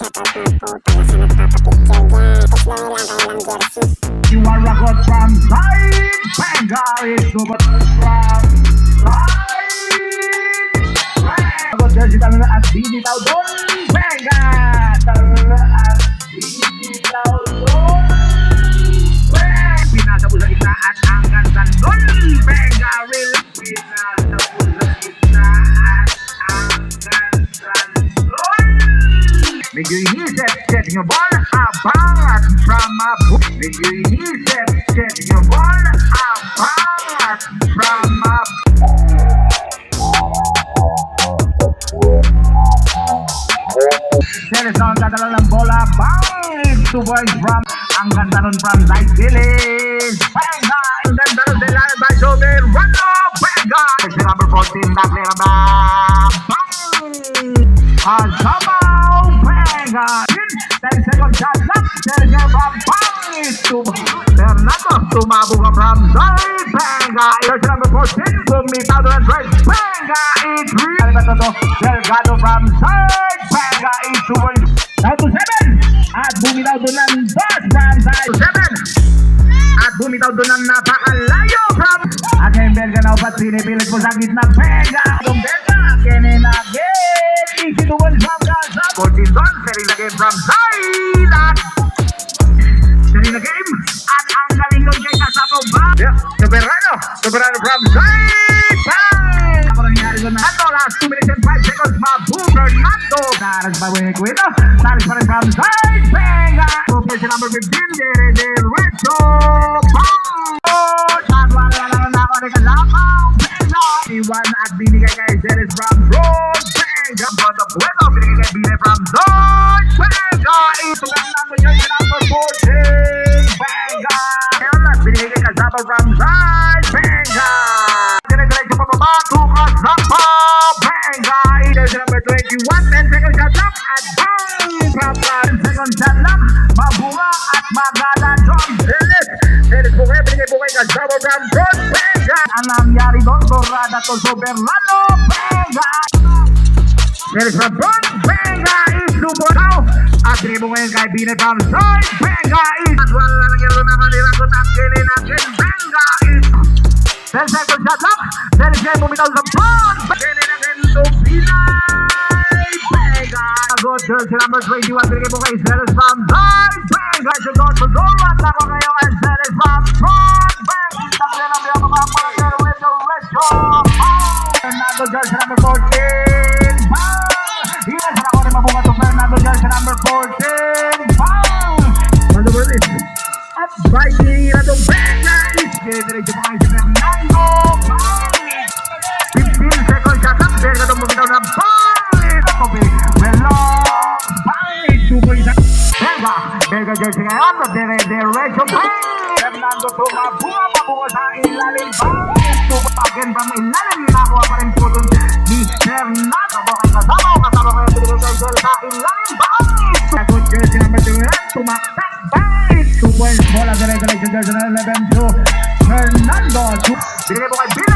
You are a god from side, Bengal is super from side. God jersey talaga at binitaw doon, Bengal talaga at binitaw doon. Pinasa po sa gitna at ang ganda doon, Bengal will pinasa po sa gitna at ang ganda doon. Medyo inisip, setting your ball, abang at drama. Medyo inisip, setting your ball, abang at drama. Serison dadala ng bola, bang! 2 points from, ang ganda nun from Light Village. Benga! Ang ganda nun dilalan by Soberano. Benga! It's number 14, back there ba? Bang! Asabaw! Benga! 10 seconds shot lang. Sergio from bang! Fernando, tumabo ka from side. Benga! It's number 14, bumitaw doon ang strike. Benga! It's real. Ano ba ito? Delgado from side. Benga! It's 2 points. Down to 7. At bumitaw doon ng dos from side. 7. At bumitaw doon ng napakalayo from. At ngayon Belga na upat. Pinipilit po sa gitna. Benga! Yung Belga. Kinin again. Easy to win from Gaza. 14 doon. Setting the game from side. At setting the game. At ang galing doon kay Kasapaw ba? Soberano. Soberano from side. Bang! Ako nangyari doon na. Ito last 2 minutes and 5 seconds. Maboom Fernando. Naras pa win ko ito. Naras pa rin from side. Benga! Position number 15. Derecho. Bang! Sadwa na lang na ako ni Kalapaw. Benga! Iwan at binigay kay Zeres from road. Benga! Bota Pueto. Binigay kay Bine from zone. Benga! Ito lang lang ko yung number 14. Benga! Ngayon lang. Binigay kay Kasapaw from side. Benga! Dire-diretso pa baba. Tukas Zampa. Benga! Ito number 21. 10 seconds shot lang. At bang! From 10 seconds shot lang. Mabunga at magalan from Zeres. Zeres po kayo. Binigay po kay Kasapaw from front. Benga! Ang nangyari doon. Dorada to Soberano. Benga! Zeres from front. Benga! Is lumonaw. At binigay po ngayon kay Bine from side. Benga! Is at wala lang nangyari doon na kanila. Kung akilin natin. Benga! Is 10 seconds shot lang. Zeres ngayon bumitaw sa front. Akilin natin to Pinay. Benga! Good jersey number 21. Binigay po kay Zeres from side. Benga! To go to goal. At ako ngayon kay Zeres from front. Benga! Takli na bilang mga palatero with the red shot. Fernando jersey number 14. Bang! Yes, ako rin mabunga to Fernando jersey number 14. Bang! Maneuver is up by Tirado. Benga! Is diretso pa kay si Fernando. Bang! 15 seconds shot lang. Benga itong bumitaw na bang! Ito po, Velo. Bang! 2 points. Benga! Benga jersey ngayon. Diretso. Bang! Fernando tumabunga. Mabunga sa ilalim. Bang! Again from ilalim. Nakuha pa rin po dun ni Fernando. Kasama kayo pinigay kay Zeres sa ilalim. Bang! Good jersey number 2. Tumaktak. Bang! 2 points. Bola diretso jersey number 11 to Fernando. Binigay po kay Bill.